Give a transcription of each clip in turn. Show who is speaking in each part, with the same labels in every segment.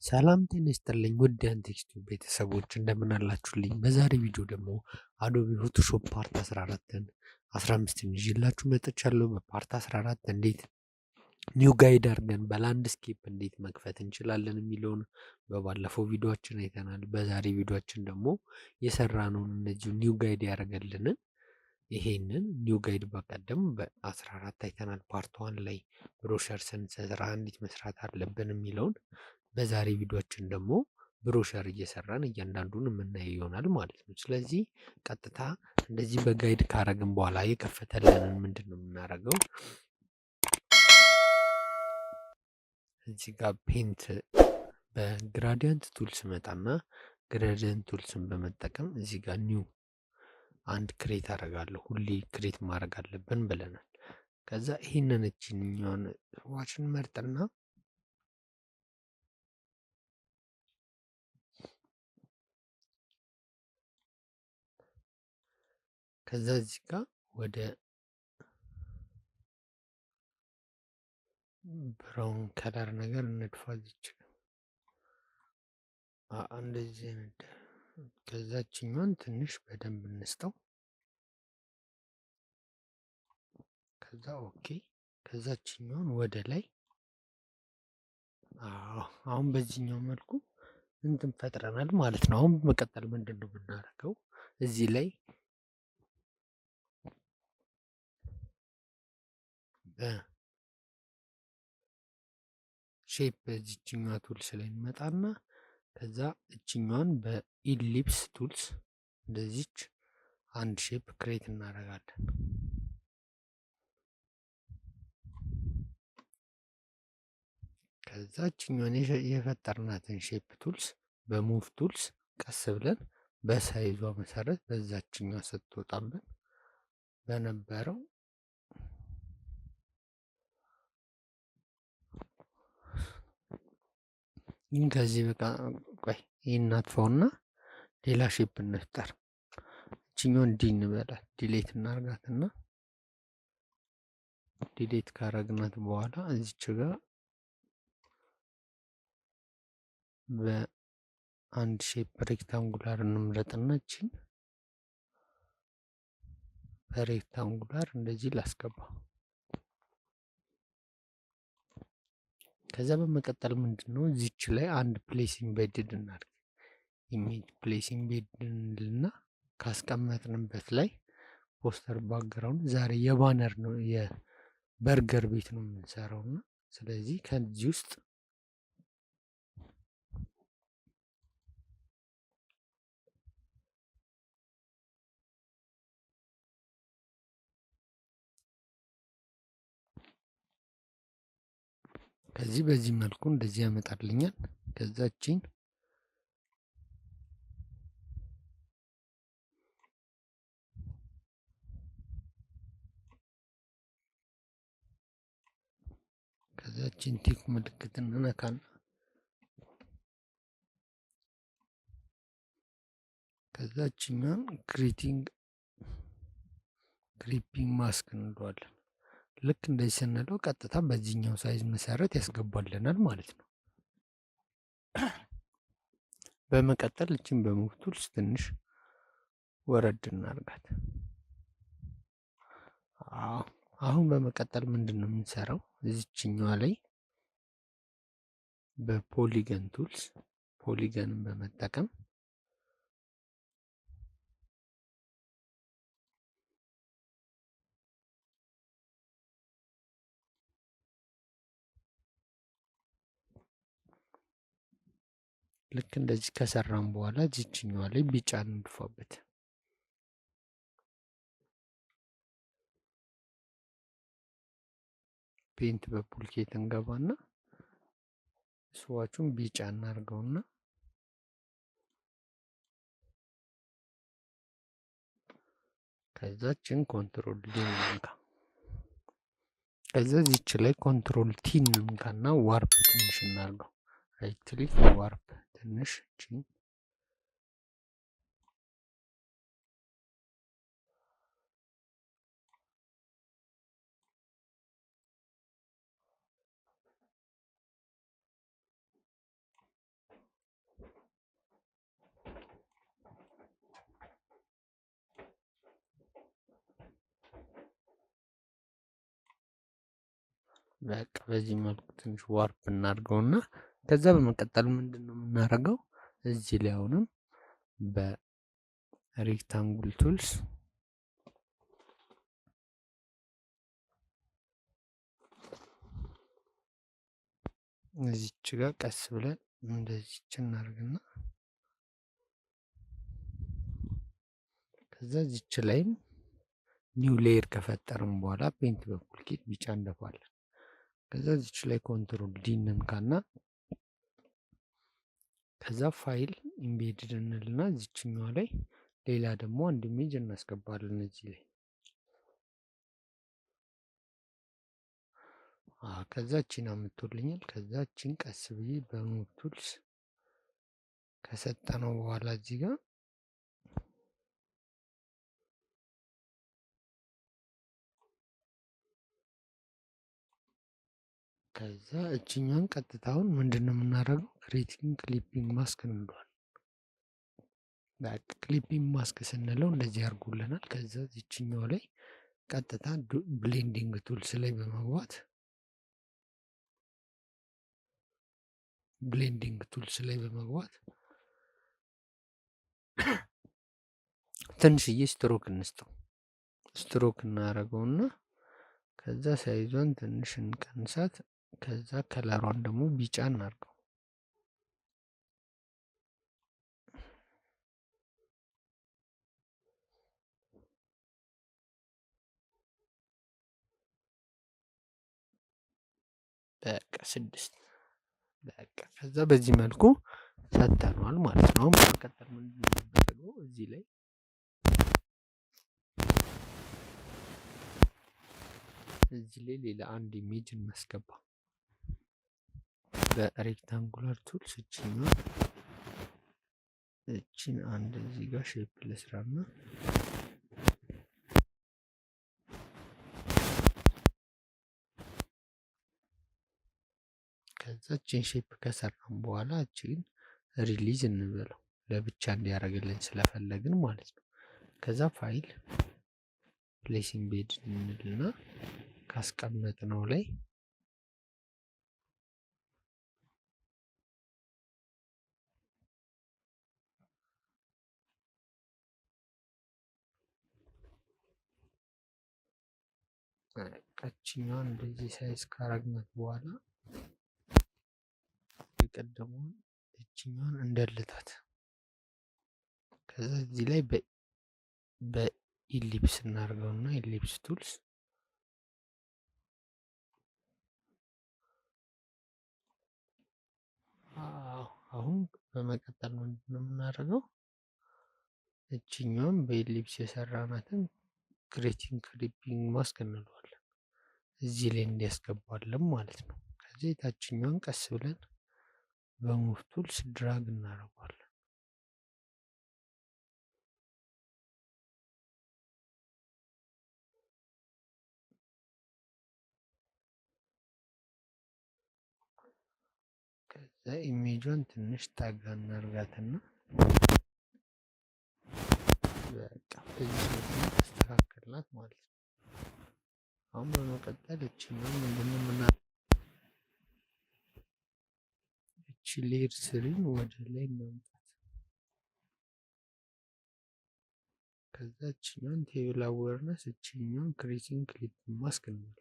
Speaker 1: ሰላም ጤና ይስጥልኝ ውድ የአንቴክስቱ ቤተሰቦች እንደምን አላችሁልኝ? በዛሬ ቪዲዮ ደግሞ አዶቢ ፎቶሾፕ ፓርት 14ን 15ን ይዤላችሁ መጥቻለሁ። በፓርት 14 እንዴት ኒው ጋይድ አድርገን በላንድስኬፕ እንዴት መክፈት እንችላለን የሚለውን በባለፈው ቪዲዮችን አይተናል። በዛሬ ቪዲዮችን ደግሞ የሰራነውን እነዚሁ ኒው ጋይድ ያደረገልንን ይሄንን ኒው ጋይድ በቀደም በ14 አይተናል። ፓርት 1 ላይ ብሮሸር ስንሰራ እንዴት መስራት አለብን የሚለውን በዛሬ ቪዲዮችን ደግሞ ብሮሸር እየሰራን እያንዳንዱን የምናየው ይሆናል ማለት ነው። ስለዚህ ቀጥታ እንደዚህ በጋይድ ካረግን በኋላ የከፈተልንን ምንድን ነው የምናደርገው? እዚህ ጋር ፔንት በግራዲየንት ቱልስ መጣና ግራዲየንት ቱልስን በመጠቀም እዚህ ጋር ኒው አንድ ክሬት አደርጋለሁ። ሁሌ ክሬት ማድረግ አለብን ብለናል። ከዛ ይህንን እችኛውን ዋችን መርጥና ከዛ እዚህ ጋር ወደ ብራውን ከለር ነገር እንድፋዝ ይችላል። እንደዚህ አይነት ከዛችኛውን ትንሽ በደንብ እንስጠው። ከዛ ኦኬ ከዛችኛውን ወደ ላይ አሁን በዚህኛው መልኩ እንትን ፈጥረናል ማለት ነው። አሁን በመቀጠል ምንድን ነው የምናደርገው? እዚህ ላይ ሼፕ በዚህኛዋ ቱልስ ላይ እንመጣና ከዛ እችኛዋን በኢሊፕስ ቱልስ እንደዚች አንድ ሼፕ ክሬት እናደርጋለን። ከዛ እችኛዋን የፈጠርናትን ሼፕ ቱልስ በሙቭ ቱልስ ቀስ ብለን በሳይዟ መሰረት በዛችኛዋ ስትወጣብን በነበረው ይህን ከዚህ በቃ ቆይ ይህን እናጥፋውና ሌላ ሼፕ እንፍጠር። እችኛውን ዲ እንበላት፣ ዲሌት እናርጋትና ዲሌት ካረግናት በኋላ እዚች ጋር በአንድ ሼፕ ሬክታንጉላር እንምረጥና እችን በሬክታንጉላር እንደዚህ ላስገባ። ከዛ በመቀጠል ምንድን ነው እዚች ላይ አንድ ፕሌስ ኢምቤድድ እናድርግ። ኢሜጅ ፕሌስ ኢምቤድድ እንልና ካስቀመጥንበት ላይ ፖስተር ባክግራውንድ ዛሬ የባነር ነው የበርገር ቤት ነው የምንሰራው እና ስለዚህ ከዚህ ውስጥ ከዚህ በዚህ መልኩ እንደዚህ ያመጣልኛል። ከዛችን ቲክ ምልክት እንነካና ከዛችኛን ግሪፒንግ ማስክ እንለዋለን። ልክ እንደዚህ ስንለው ቀጥታ በዚህኛው ሳይዝ መሰረት ያስገባልናል ማለት ነው። በመቀጠል እችን በሙቭ ቱልስ ትንሽ ወረድ እናርጋት። አሁን በመቀጠል ምንድን ነው የምንሰራው? እዚችኛዋ ላይ በፖሊገን ቱልስ ፖሊገንን በመጠቀም ልክ እንደዚህ ከሰራን በኋላ እዚችኛዋ ላይ ቢጫ እንድፋበት። ፔንት በፑልኬት እንገባና ስዋቹን ቢጫ እናርገውና ከዛችን ኮንትሮል ዲ እንንካ። ከዛ እዚች ላይ ኮንትሮል ቲ እንንካና ዋርፕ ትንሽ እናርገው። ራይት ክሊክ ዋርፕ ትንሽ እቺን በቃ በዚህ መልኩ ትንሽ ዋርፕ እናድርገውና ከዛ በመቀጠል ምንድነው የምናደርገው እዚህ ላይ አሁንም በሬክታንጉል ቱልስ እዚች ጋር ቀስ ብለን እንደዚች እናደርግና ከዛ እዚች ላይም ኒው ሌየር ከፈጠርን በኋላ ፔንት በኩል ኪት ቢጫ እንደፋለን። ከዛ እዚች ላይ ኮንትሮል ዲ እንንካና ከዛ ፋይል ኢምቤድድ እንልና እዚችኛዋ ላይ ሌላ ደግሞ አንድ ኢሜጅ እናስገባለን እዚህ ላይ ከዛ እቺን አምጥቶልኛል። ከዛ እቺን ቀስ ብዬ በሙቭ ቱልስ ከሰጠነው በኋላ እዚህ ጋር ከዛ እቺኛን ቀጥታውን ምንድነው የምናደርገው ክሬቲንግ ክሊፒንግ ማስክ እንለዋለን። በቃ ክሊፒንግ ማስክ ስንለው እንደዚህ ያርጉልናል። ከዛ እቺኛው ላይ ቀጥታ ብሌንዲንግ ቱልስ ላይ በመግባት ትንሽዬ ስትሮክ እንስጠው። ስትሮክ እናደርገውና ከዛ ሳይዟን ትንሽ እንቀንሳት። ከዛ ከለሯን ደግሞ ቢጫ እናድርገው። በቃ 6 በቃ ከዛ በዚህ መልኩ ሰጥተነዋል ማለት ነው። በመቀጠል ምንድነው የምናደርገው እዚህ ላይ ሌላ አንድ ኢሜጅ እናስገባ። በሬክታንጉላር ቱልስ እቺን አንድ እዚህ ጋር ሼፕ ልስራና ከዛ እቺን ሼፕ ከሰራን በኋላ እቺን ሪሊዝ እንበለው ለብቻ እንዲያደርግልን ስለፈለግን ማለት ነው። ከዛ ፋይል ፕሌስ ኢምቤድ እንልና ካስቀመጥነው ላይ ቀችኛዋን እንደዚህ ሳይዝ ካረግናት በኋላ የቀደመውን እችኛዋን እንደልታት። ከዛ እዚህ ላይ በኢሊፕስ እናደርገውና ኢሊፕስ ቱልስ አሁን በመቀጠል ምንድነው የምናደርገው እችኛዋን በኢሊፕስ የሰራናትን ክሬቲንግ ክሊፒንግ ማስክ እንለዋለን። እዚህ ላይ እንዲያስገባለን ማለት ነው። ከዚህ የታችኛዋን ቀስ ብለን በሙቭ ቱልስ ድራግ እናደርገዋለን። ከዛ ኢሜጇን ትንሽ ጠጋ እናርጋትና በቃ ተስተካከልናት ማለት ነው። አሁን በመቀጠል እቺኛው ምንድነው የምናደርገው እቺ ሌየር ስሪን ወደ ላይ እናምጣት። ከዛ እቺኛውን ቴብል አዌርነስ እቺኛውን ክሬቲንግ ክሊፒንግ ማስክ ነው።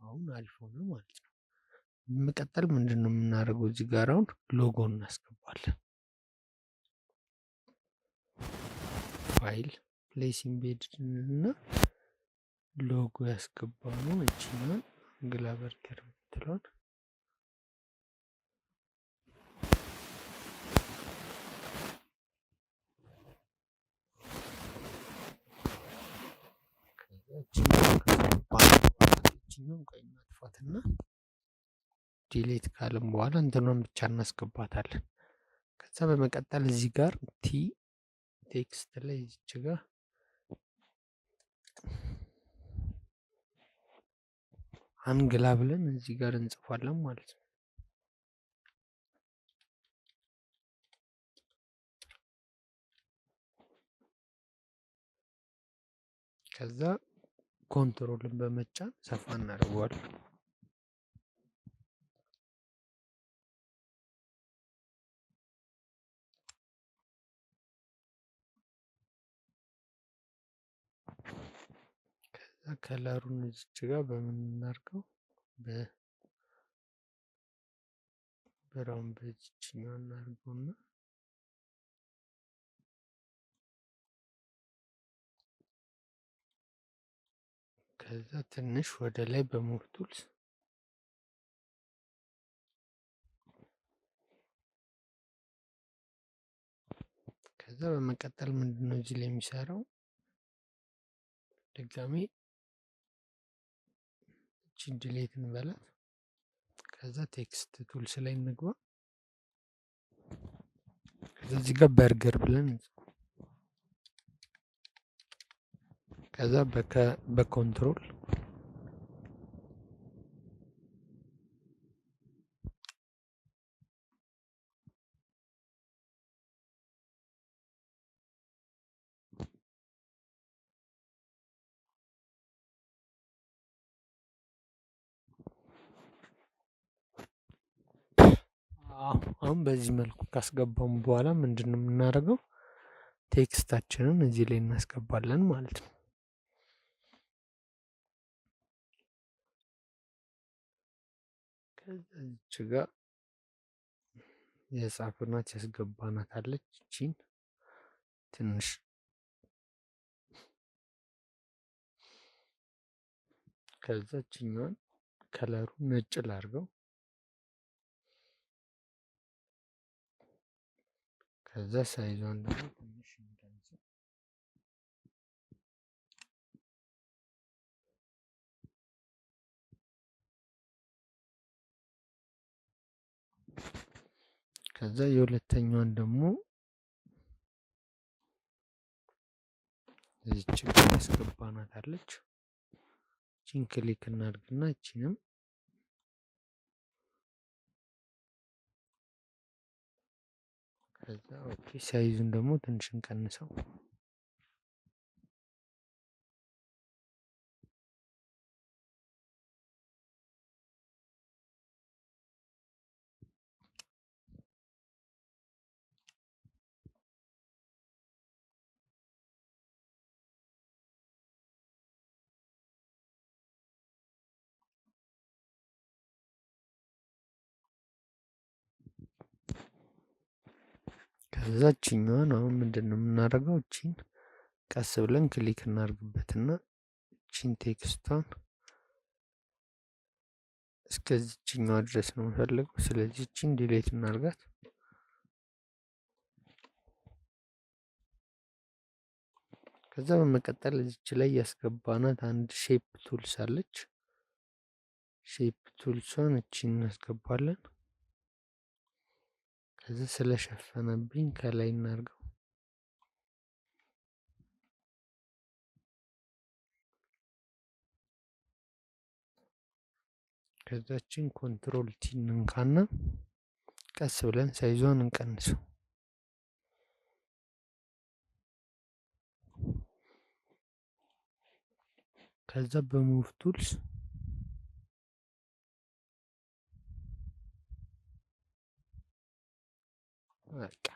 Speaker 1: አሁን አሪፍ ሆነ ማለት ነው። በመቀጠል ምንድነው የምናደርገው እዚህ ጋር አሁን ሎጎ እናስገባለን። ፋይል ፕሌስ ኢምቤድድ እና ሎጎ ያስገባነው እቺኛውን ግላበር ከርቭ ትሏል። እቺኛውን ቆይ እናጥፋትና ዲሌት ካለም በኋላ እንትኗን ብቻ እናስገባታለን። ከዛ በመቀጠል እዚህ ጋር ቴክስት ላይ እዚች ጋር አንግላ ብለን እዚህ ጋር እንጽፋለን ማለት ነው። ከዛ ኮንትሮልን በመጫን ሰፋ እናደርገዋለን። ከለሩን እዚች ጋር በምናርገው በብራውን በዚችኛው እናርገውና ከዛ ትንሽ ወደ ላይ በሙቭ ቱልስ ከዛ በመቀጠል ምንድነው እዚህ ላይ የሚሰራው ድጋሜ እቺን ዲሌት እንበላት። ከዛ ቴክስት ቱልስ ላይ እንግባ። ከዛ እዚህ ጋር በርገር ብለን ከዛ በኮንትሮል አሁን በዚህ መልኩ ካስገባም በኋላ ምንድነው የምናደርገው? ቴክስታችንን እዚህ ላይ እናስገባለን ማለት ነው። ከዛ እዚች ጋር የጻፍናት ያስገባናት አለች። እቺን ትንሽ ከዛ እችኛዋን ከለሩ ነጭ ላርገው። ከዛ ሳይዟን ደግሞ ትንሽ እንቀንሰው። ከዛ የሁለተኛዋን ደግሞ እዚች ጋር ያስገባናት አለች። እቺን ክሊክ እናድርግና እቺንም ከዛ ኦኬ ሳይዙን ደግሞ ትንሽ እንቀንሰው። ከዛ እቺኛዋን አሁን ምንድነው የምናደርገው? እቺን ቀስ ብለን ክሊክ እናድርግበትና እቺን ቴክስቷን እስከዚህኛዋ ድረስ ነው የምፈልገው። ስለዚህ እቺን ዲሌት እናድርጋት። ከዛ በመቀጠል እዚች ላይ ያስገባናት አንድ ሼፕ ቱልስ አለች። ሼፕ ቱልሷን እቺን እናስገባለን። ከዛ ስለሸፈነብኝ ከላይ እናድርገው። ከዛችን ኮንትሮል ቲ እንንካና ቀስ ብለን ሳይዟን እንቀንሰው። ከዛ በሙቭ ቱልስ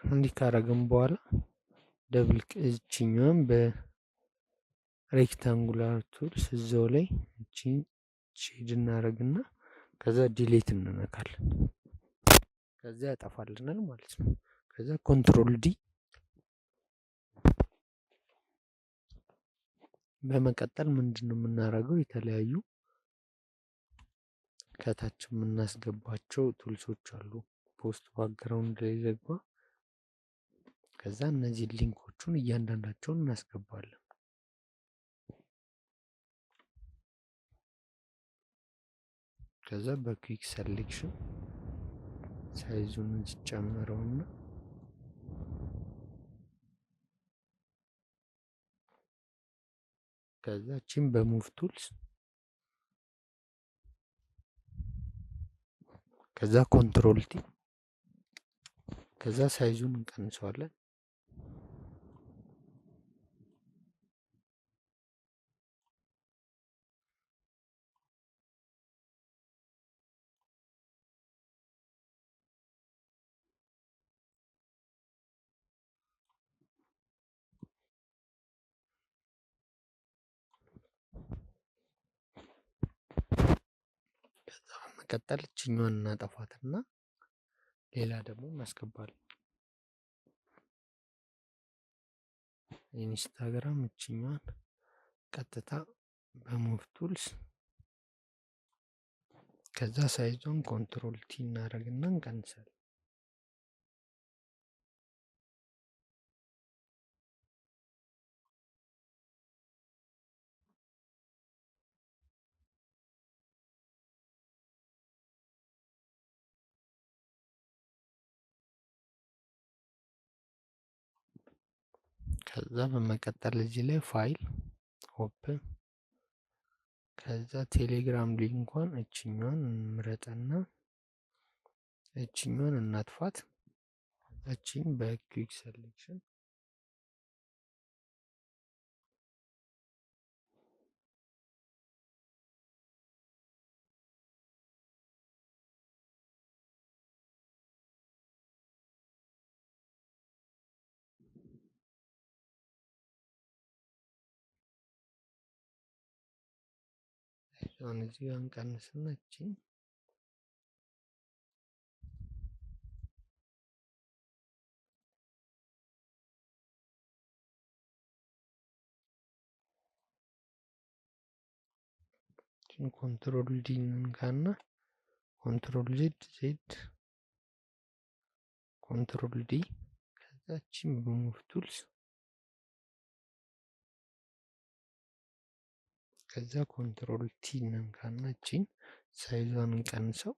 Speaker 1: እንዲህ ካረግን በኋላ ደብል እችኛዋን በሬክታንጉላር ቱልስ እዛው ላይ እቺን ሼድ እናደርግና ከዛ ዲሌት እንነካለን። ከዛ ያጠፋልናል ማለት ነው። ከዛ ኮንትሮል ዲ በመቀጠል ምንድነው የምናደርገው? የተለያዩ ከታች የምናስገባቸው ቱልሶች አሉ። ፖስት ባክግራውንድ ላይ ዘግባ ከዛ እነዚህ ሊንኮቹን እያንዳንዳቸውን እናስገባለን። ከዛ በኩዊክ ሴሌክሽን ሳይዙን እንጨምረውና ከዛችን በሙቭ ቱልስ ከዛ ኮንትሮል ቲ ከዛ ሳይዙን እንቀንሰዋለን። በመቀጠል እችኛዋን እናጠፋትና ሌላ ደግሞ እናስገባለን። ኢንስታግራም እችኛዋን ቀጥታ በሙቭ ቱልስ ከዛ ሳይዞን ኮንትሮል ቲ እናደርግና እንቀንሳለን። ከዛ በመቀጠል እዚህ ላይ ፋይል ኦፕን ከዛ ቴሌግራም ሊንኳን እችኛዋን እንምረጥና እችኛዋን እናጥፋት። እቺን በኩዊክ ሴሌክሽን አሁን እዚህ ጋር እንቀንስና እቺን ኮንትሮል ዲ እንካና ኮንትሮል ዜድ ኮንትሮል ዲ ከዛ እቺን በሙቭ ቱልስ ከዛ ኮንትሮል ቲ እንካና እቺን ሳይዟን እንቀንሰው።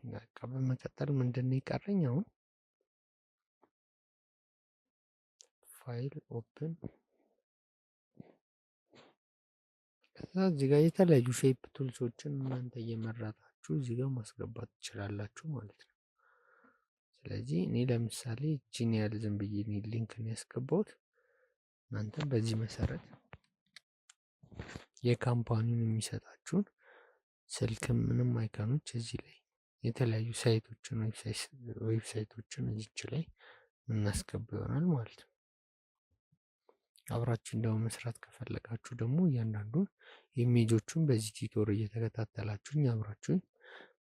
Speaker 1: በቃ በመቀጠል ምንድነው የቀረኝ? አሁን ፋይል ኦፕን ከዛ እዚህ ጋር የተለያዩ ሼፕ ቱልሶችን እናንተ እየመረጣችሁ እዚህ ጋር ማስገባት ትችላላችሁ ማለት ነው። ስለዚህ እኔ ለምሳሌ እቺን ያህል ዝም ብዬ እኔ ሊንክን ያስገባሁት እናንተም በዚህ መሰረት የካምፓኒውን የሚሰጣችሁን ስልክም ምንም አይካኖች እዚህ ላይ የተለያዩ ሳይቶችን ዌብሳይቶችን እዚች ላይ እናስገባ ይሆናል ማለት ነው። አብራችሁ ደግሞ መስራት ከፈለጋችሁ ደግሞ እያንዳንዱን ኢሜጆቹን በዚህ ቲቶር እየተከታተላችሁኝ አብራችሁኝ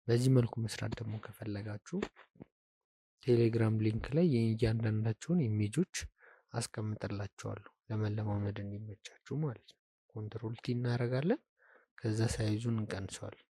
Speaker 1: በዚህ መልኩ መስራት ደግሞ ከፈለጋችሁ ቴሌግራም ሊንክ ላይ የእያንዳንዳቸውን ኢሜጆች አስቀምጥላችኋለሁ ለመለማመድ እንዲመቻችሁ ማለት ነው። ኮንትሮል ቲ እናደርጋለን። ከዛ ሳይዙን እንቀንሰዋለን።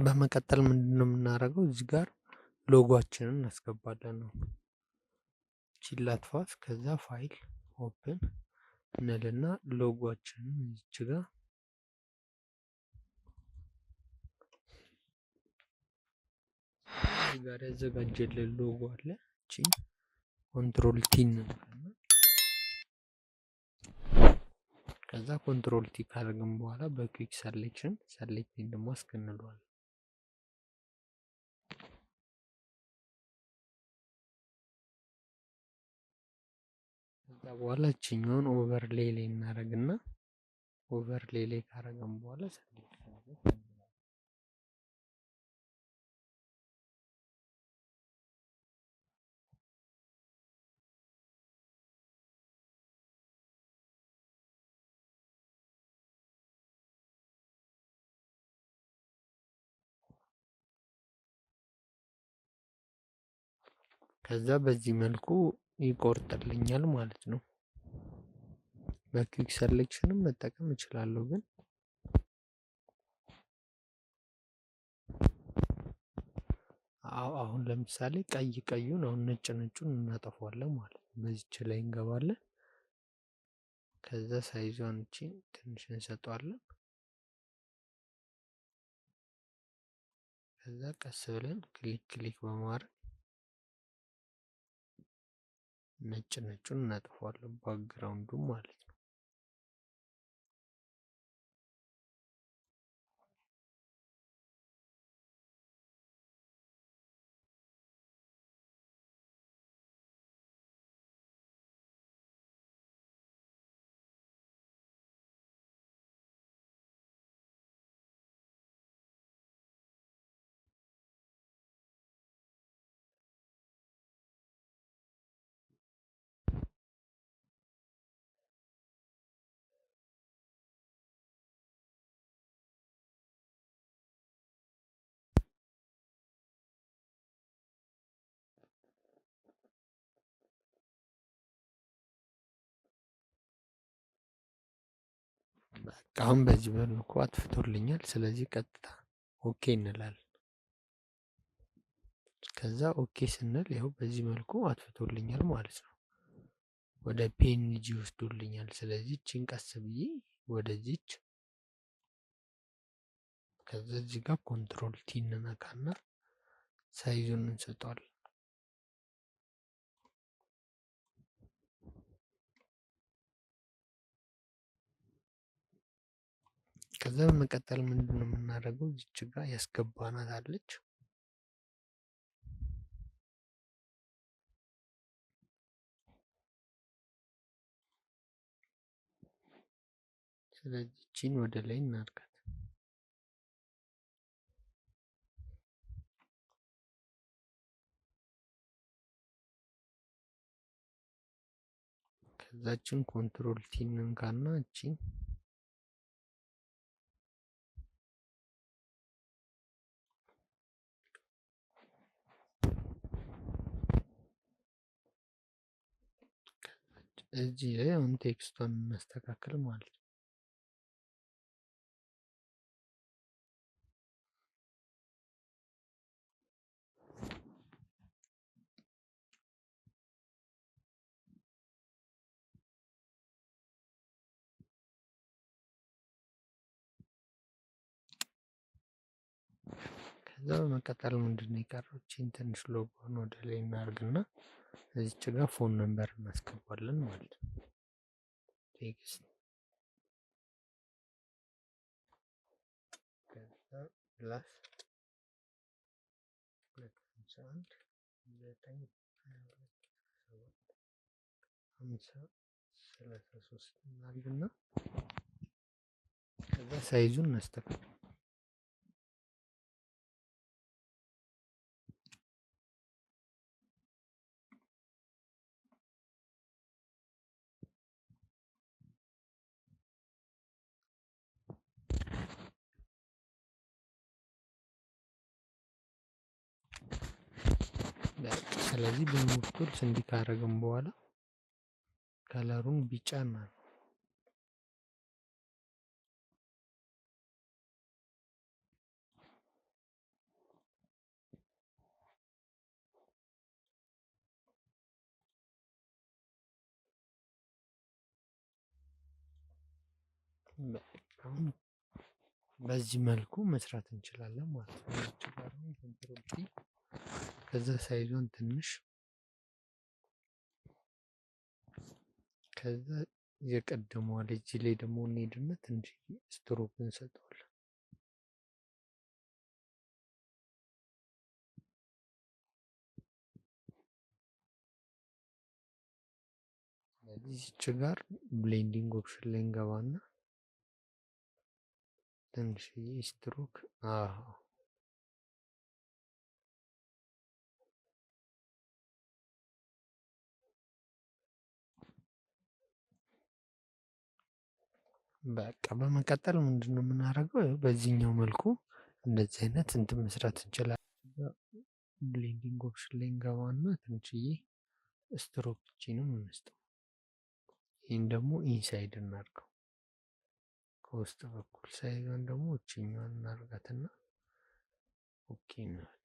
Speaker 1: በመቀጠል ምንድነው የምናደርገው? እዚህ ጋር ሎጓችንን እናስገባለን ነው። እቺን ላጥፋት። ከዛ ፋይል ኦፕን እንልና ሎጓችንን እዚች ጋር እዚህ ጋር ያዘጋጀልን ሎጎ አለ። እቺን ኮንትሮል ቲ እንነካና ከዛ ኮንትሮል ቲ ካደረግን በኋላ በኩዊክ ሴሌክሽን ሴሌክት ደግሞ አስከንሏል። ከዛ በኋላ እቺኛውን ኦቨርሌይ ላይ እናደርግና ኦቨርሌይ ላይ ካደረግን በኋላ ሴሌክት ከዛ በዚህ መልኩ ይቆርጥልኛል ማለት ነው። በኩዊክ ሴሌክሽንም መጠቀም እችላለሁ ግን አሁን ለምሳሌ ቀዩን አሁን ነጩን እናጠፋዋለን ማለት ነው። በዚች ላይ እንገባለን። ከዛ ሳይዟን እቺን ትንሽ እንሰጠዋለን። ከዛ ቀስ ብለን ክሊክ በማድረግ ነጩን እናጠፋዋለን ባክግራውንዱን ማለት ነው። በቃ አሁን በዚህ መልኩ አጥፍቶልኛል። ስለዚህ ቀጥታ ኦኬ እንላለን። ከዛ ኦኬ ስንል ይኸው በዚህ መልኩ አጥፍቶልኛል ማለት ነው። ወደ ፒኤንጂ ወስዶልኛል። ስለዚህ እቺን ቀስ ብዬ ወደዚች ከዛ እዚህ ጋር ኮንትሮል ቲ እንነካና ሳይዙን እንሰጠዋለን። ከዛ በመቀጠል ምንድነው የምናደርገው? እዚች ጋር ያስገባናት አለች። ስለዚህ እቺን ወደ ላይ እናድርጋት። ከዛችን ኮንትሮል ቲ እንንካና እቺን እዚህ ላይ አሁን ቴክስቷን እናስተካክል ማለት ነው። ከዛ በመቀጠል ምንድነው የቀረው? እቺን ትንሽ ሎጎን ወደ ላይ እናርግና እዚች ጋር ፎን ነምበር እናስገባለን ማለት ነው። ቴክስት ከዛ ፕላስ 251 9 እናድርግና ከዛ ሳይዙን እናስተካክል። ስለዚህ በሙቭ ቱልስ እንዲህ ካደረግን በኋላ ከለሩን ቢጫ እናድርግ። አሁን በዚህ መልኩ መስራት እንችላለን ማለት ነው። እዚህ ጋር ኮንትሮል ቲ ከዛ ሳይዟን ትንሽ ከዛ የቀደመዋ ልጅ ላይ ደግሞ እንሄድና ትንሽ ስትሮክ እንሰጠዋለን። እዚች ጋር ብሌንዲንግ ኦፕሽን ላይ እንገባና ትንሽዬ ስትሮክ በቃ በመቀጠል ምንድነው የምናደርገው? በዚህኛው መልኩ እንደዚህ አይነት እንትን መስራት እንችላለን። ብሌንዲንግ ኦፕሽን ላይ እንገባና ትንሽዬ ስትሮክ እቺንም እንስጠው። ይህን ደግሞ ኢንሳይድ እናድርገው ከውስጥ በኩል ሳይዟን ደግሞ እችኛዋን እናድርጋትና ኦኬ እንላለን።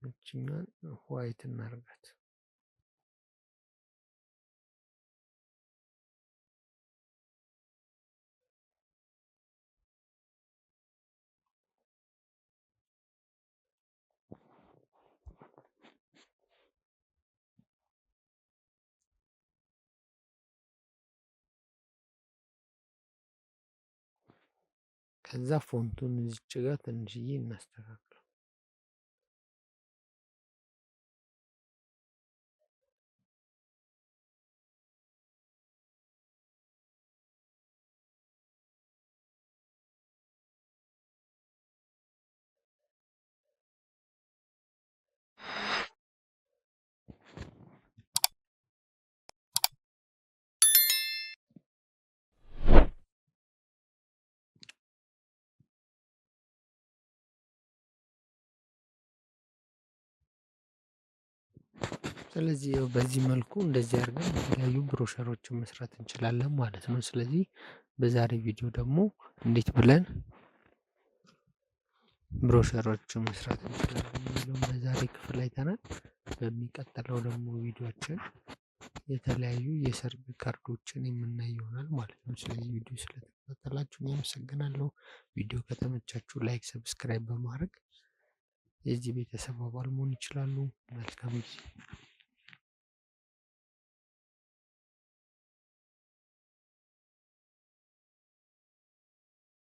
Speaker 1: እችኛዋን ዋይት እናድርጋት። ከዛ ፎንቱን እዚች ጋር ትንሽዬ እናስተካክል። ስለዚህ ያው በዚህ መልኩ እንደዚህ አድርገን የተለያዩ ብሮሸሮችን መስራት እንችላለን ማለት ነው። ስለዚህ በዛሬ ቪዲዮ ደግሞ እንዴት ብለን ብሮሸሮችን መስራት እንችላለን የሚለውን በዛሬ ክፍል አይተናል። በሚቀጥለው ደግሞ ቪዲዮአችን የተለያዩ የሰርግ ካርዶችን የምናይ ይሆናል ማለት ነው። ስለዚህ ቪዲዮ ስለተከታተላችሁ አመሰግናለሁ። ቪዲዮ ከተመቻችሁ ላይክ፣ ሰብስክራይብ በማድረግ የዚህ ቤተሰብ አባል መሆን ይችላሉ። መልካም ጊዜ